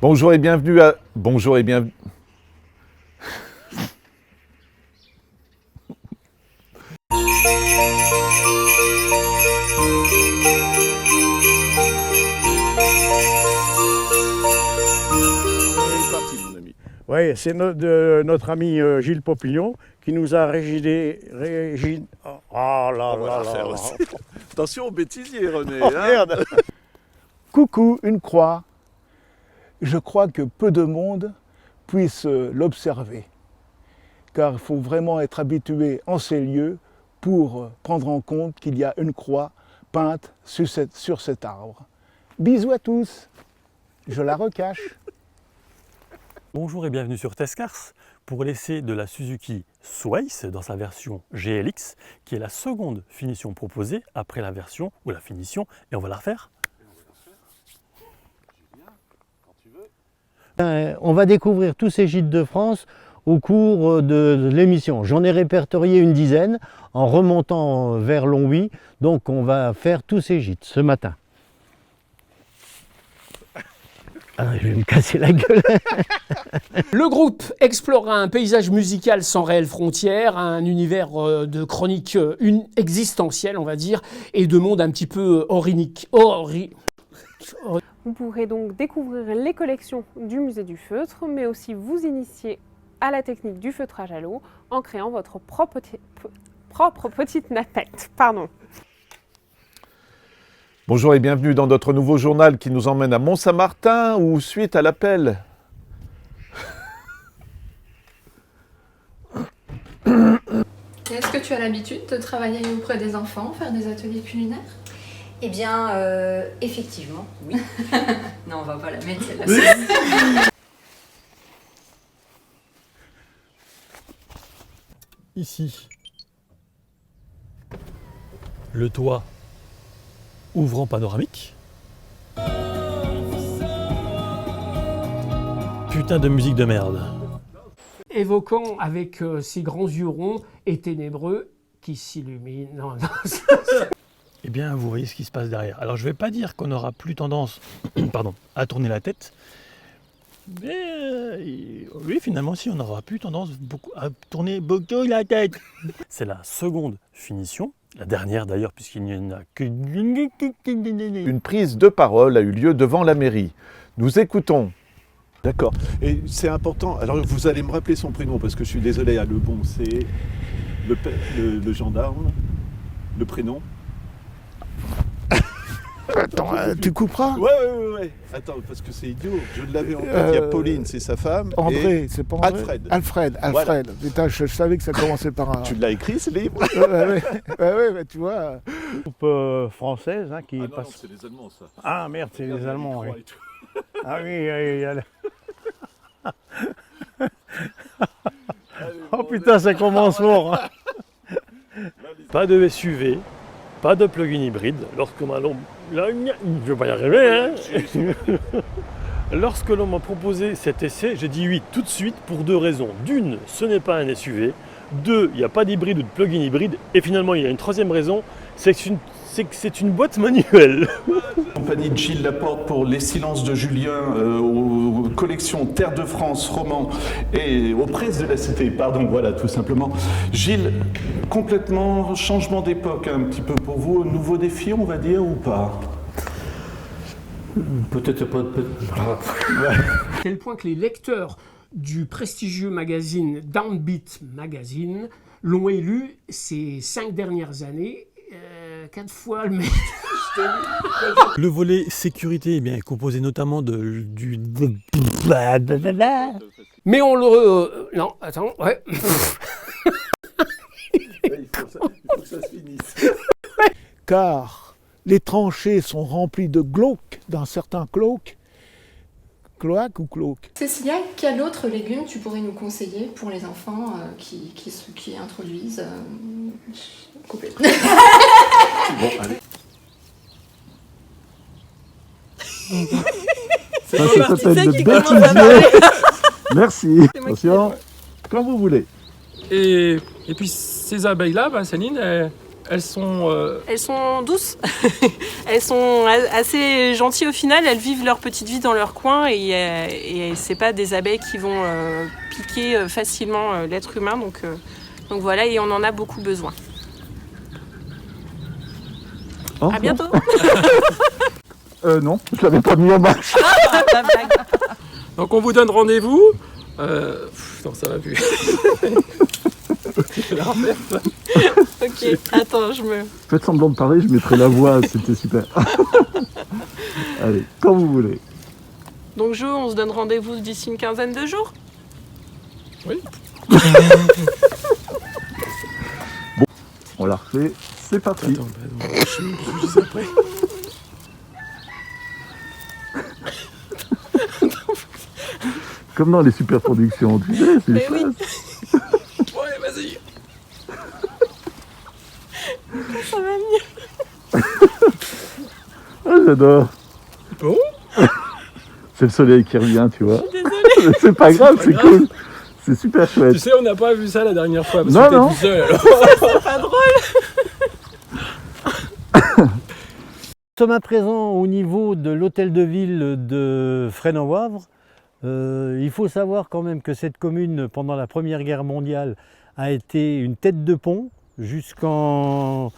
Bonjour et bienvenue à... Bonjour et bienvenue... Oui, c'est notre ami Gilles Popillon qui nous a Oh là là là. Attention aux bêtisiers, René. Oh merde. Coucou, une croix. Je crois que peu de monde puisse l'observer, car il faut vraiment être habitué en ces lieux pour prendre en compte qu'il y a une croix peinte sur cet arbre. Bisous à tous, je la recache. Bonjour et bienvenue sur Testcars pour l'essai de la Suzuki Sways dans sa version GLX qui est la seconde finition proposée après la version ou la finition, et on va la refaire. On va découvrir tous ces gîtes de France au cours de l'émission. J'en ai répertorié une dizaine en remontant vers Longwy, donc on va faire tous ces gîtes ce matin. Ah, je vais me casser la gueule. Le groupe explorera un paysage musical sans réelles frontières, un univers de chronique existentielle, on va dire, et de monde un petit peu orinique. Vous pourrez donc découvrir les collections du musée du feutre, mais aussi vous initier à la technique du feutrage à l'eau en créant votre propre petite nappette. Pardon. Bonjour et bienvenue dans notre nouveau journal qui nous emmène à Mont-Saint-Martin ou suite à l'appel. Est-ce que tu as l'habitude de travailler auprès des enfants, faire des ateliers culinaires? Eh bien, effectivement, oui. Non, on va pas la mettre celle-là. Ici, le toit ouvrant panoramique. Putain de musique de merde. Évoquant avec ses grands yeux ronds et ténébreux qui s'illuminent. Non. Eh bien, vous voyez ce qui se passe derrière. Alors, je ne vais pas dire qu'on n'aura plus tendance à tourner la tête. Mais oui, finalement, si, on n'aura plus tendance à tourner beaucoup la tête. C'est la seconde finition, la dernière d'ailleurs, puisqu'il n'y en a que... Une prise de parole a eu lieu devant la mairie. Nous écoutons. D'accord. Et c'est important. Alors, vous allez me rappeler son prénom, parce que je suis désolé, le bon, c'est le gendarme, le prénom. Attends, tu couperas? Ouais. Attends, parce que c'est idiot. Je l'avais en tête. Il y a Pauline, c'est sa femme. André, et c'est pas André. Alfred. Voilà. Putain, je savais que ça commençait par un... Tu l'as écrit, ce livre? Ouais, tu vois. Groupe française qui non, passe... non, c'est les Allemands, ça. Ah merde, c'est les Allemands, oui. Ah oui, il y a... Oh putain, ça commence fort. Pas de SUV, pas de plug-in hybride. Lorsque je vais pas y arriver, hein. Lorsque l'on m'a proposé cet essai, j'ai dit oui tout de suite pour deux raisons. D'une, ce n'est pas un SUV. Deux, il n'y a pas d'hybride ou de plug-in hybride. Et finalement, il y a une troisième raison, c'est que c'est une boîte manuelle. Compagnie de Gilles Laporte pour Les Silences de Julien, aux collections Terre de France, romans et aux presses de la Cité, pardon, voilà, tout simplement. Gilles, complètement changement d'époque un petit peu pour vous, nouveau défi, on va dire, ou pas? Peut-être pas. À tel point que les lecteurs du prestigieux magazine Downbeat Magazine l'ont élu ces 5 dernières années 4 fois le même. Le volet sécurité est composé notamment du... Mais on le... non, attends, ouais. Il faut que ça se finisse. Car les tranchées sont remplies de glauques, d'un certain glauque. Cloaque ou glauque? Cécilia, quel autre légume tu pourrais nous conseiller pour les enfants qui introduisent coupé. Bon, allez. Ça s'appelle de bêtises. Merci. Attention, quand vous voulez. Et puis ces abeilles-là, Céline, Elles sont... Elles sont douces, elles sont assez gentilles au final, elles vivent leur petite vie dans leur coin et c'est pas des abeilles qui vont piquer facilement l'être humain, donc voilà, et on en a beaucoup besoin. Oh, à bientôt. Non, je l'avais pas mis en marche. Donc on vous donne rendez-vous. Non, ça va plus. Ok, attends, Faites semblant de parler, je mettrai la voix, c'était super. Allez, quand vous voulez. Donc Jo, on se donne rendez-vous d'ici une quinzaine de jours. Oui. Bon, on la refait, c'est parti. Attends, je dis après. Comme dans les super productions, tu sais, c'est Mais oui. Ouais, vas-y. Ça va mieux. Ah, j'adore. Bon. C'est le soleil qui revient, tu vois. Je suis désolée. C'est pas grave, c'est cool. C'est super chouette. Tu sais, on n'a pas vu ça la dernière fois. Parce Non, que non. t'es tout seul, alors. C'est pas drôle. Nous sommes à présent au niveau de l'hôtel de ville de Fresnes-en-Wavre. Il faut savoir quand même que cette commune, pendant la Première Guerre mondiale, a été une tête de pont jusqu'en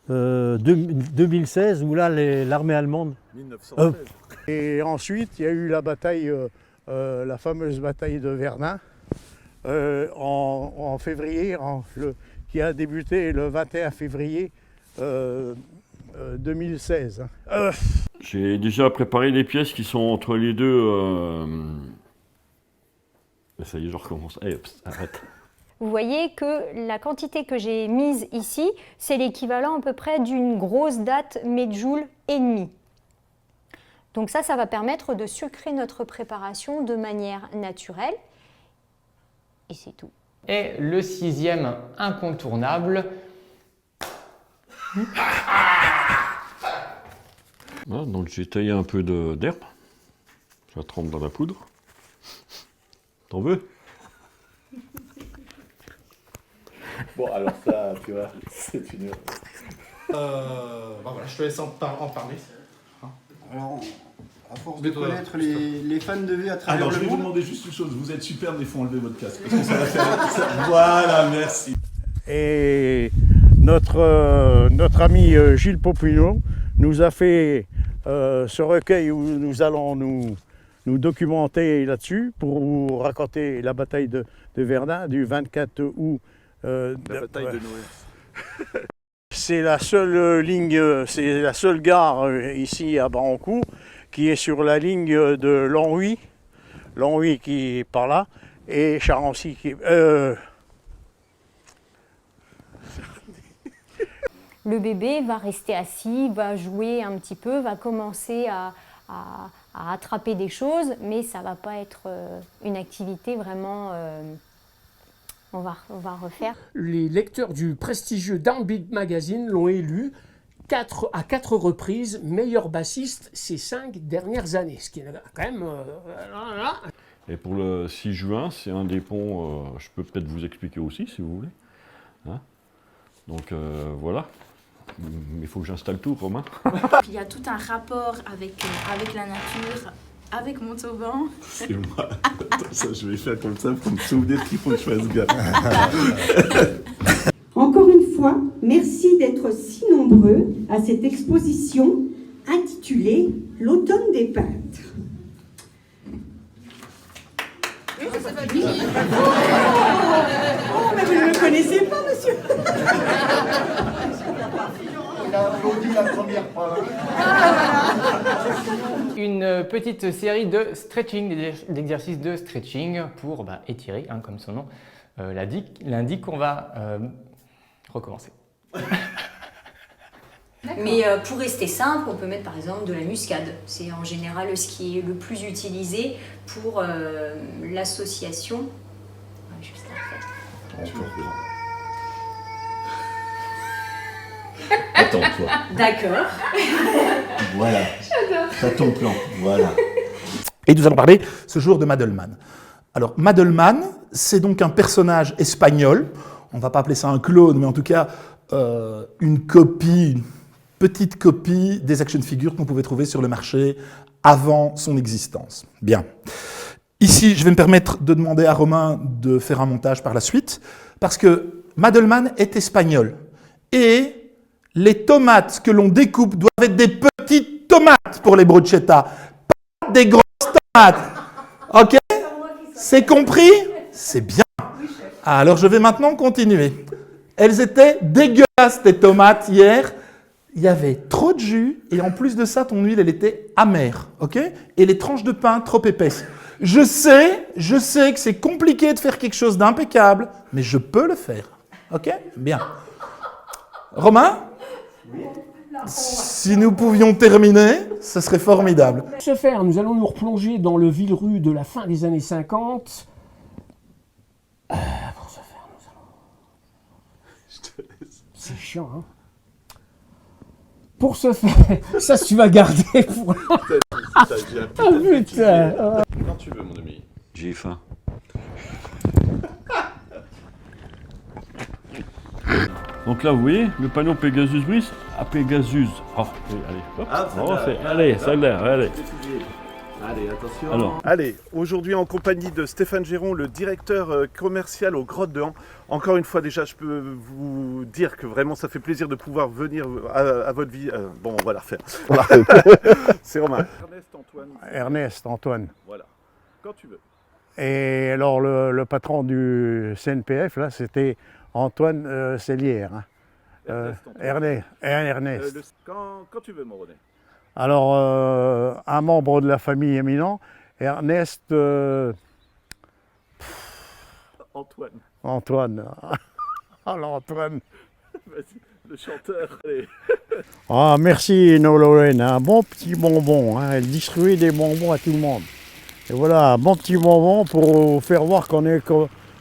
2016, où là l'armée allemande... 1916. Et ensuite, il y a eu la bataille, la fameuse bataille de Verdun, en février, qui a débuté le 21 février 2016. J'ai déjà préparé les pièces qui sont entre les deux. Ça y est, je recommence. Allez, hop, arrête. Vous voyez que la quantité que j'ai mise ici, c'est l'équivalent à peu près d'une grosse date medjoule et demi. Donc ça va permettre de sucrer notre préparation de manière naturelle. Et c'est tout. Et le sixième incontournable. Voilà, donc j'ai taillé un peu d'herbe. Je la trempe dans la poudre. T'en veux? Bon, alors ça, tu vois, c'est une... Voilà, je te laisse en parler. Alors, à force de connaître les fans de V à travers Alors, le je vais vous monde... demander juste une chose. Vous êtes superbe, mais il faut enlever votre casque. Parce que ça va faire... Voilà, merci. Et notre ami Gilles Popinot nous a fait ce recueil où nous allons nous documenter là-dessus pour vous raconter la bataille de Verdun du 24 août. La bataille de Noël. C'est la seule ligne, c'est la seule gare ici à Brancourt qui est sur la ligne de Longwy qui est par là, et Charancy qui est... Le bébé va rester assis, va jouer un petit peu, va commencer à attraper des choses, mais ça ne va pas être une activité vraiment... On va refaire. Les lecteurs du prestigieux Downbeat Magazine l'ont élu à 4 reprises meilleur bassiste ces 5 dernières années. Ce qui est quand même... Et pour le 6 juin, c'est un des ponts, je peux peut-être vous expliquer aussi si vous voulez. Hein, donc voilà. Il faut que j'installe tout, Romain. Il y a tout un rapport avec la nature, avec Montauban. C'est moi. Attends, ça, je vais faire comme ça pour me souvenir qu'il faut que je fasse gaffe. Encore une fois, merci d'être si nombreux à cette exposition intitulée « L'automne des peintres ». Oh, mais vous ne le connaissez pas, monsieur. Il a applaudi la première fois. Une petite série de stretching, d'exercices de stretching pour étirer, hein, comme son nom l'indique, on va recommencer. Mais pour rester simple, on peut mettre par exemple de la muscade. C'est en général ce qui est le plus utilisé pour l'association. Juste à faire. Attends-toi. D'accord. Voilà. T'as ton plan. Voilà. Et nous allons parler ce jour de Madelman. Alors, Madelman, c'est donc un personnage espagnol. On ne va pas appeler ça un clone, mais en tout cas une copie, une petite copie des action figures qu'on pouvait trouver sur le marché avant son existence. Bien. Ici, je vais me permettre de demander à Romain de faire un montage par la suite, parce que Madelman est espagnol. Et les tomates que l'on découpe doivent être des petites tomates pour les bruschetta, pas des grosses tomates. Ok? C'est compris? C'est bien. Alors, je vais maintenant continuer. Elles étaient dégueulasses, tes tomates, hier. Il y avait trop de jus, et en plus de ça, ton huile, elle était amère. Ok? Et les tranches de pain trop épaisses. Je sais que c'est compliqué de faire quelque chose d'impeccable, mais je peux le faire. Ok? Bien. Romain? Si nous pouvions terminer, ce serait formidable. Pour ce faire, nous allons nous replonger dans le Villerue de la fin des années 50. Pour ce faire, nous allons... C'est chiant, hein? Pour ce faire, ça tu vas garder pour... Ah putain! Quand tu veux, mon ami. J'ai faim. Donc là, vous voyez, le panneau Pegasus Brice à Pegasus. Oh, allez, hop, on refait. Allez, ça glaire, allez. Allez, attention. Allez, aujourd'hui en compagnie de Stéphane Géron, le directeur commercial aux Grottes de Han. Encore une fois, déjà, je peux vous dire que vraiment, ça fait plaisir de pouvoir venir à votre vie. Bon, on va la refaire. C'est Romain. Ernest Antoine. Voilà, quand tu veux. Et alors, le patron du CNPF, là, c'était Antoine Sellière. Hein. Ernest. Quand tu veux, mon René. Alors, un membre de la famille éminent, Ernest... Antoine. Antoine. Alors, Antoine. Le chanteur. Allez. Ah, merci, Lorraine. Un bon petit bonbon. Hein. Elle distribuait des bonbons à tout le monde. Et voilà, un bon petit bonbon pour faire voir qu'on est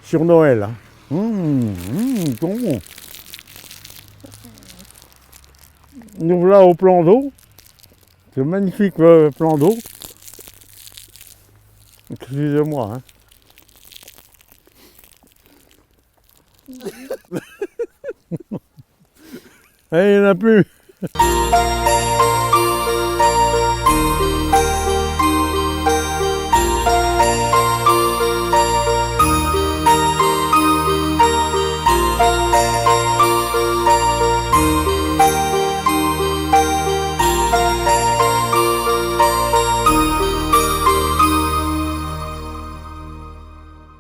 sur Noël. Hein. Bon. Nous voilà au plan d'eau. Ce magnifique plan d'eau. Excusez-moi. Hein. Il n'y en a plus.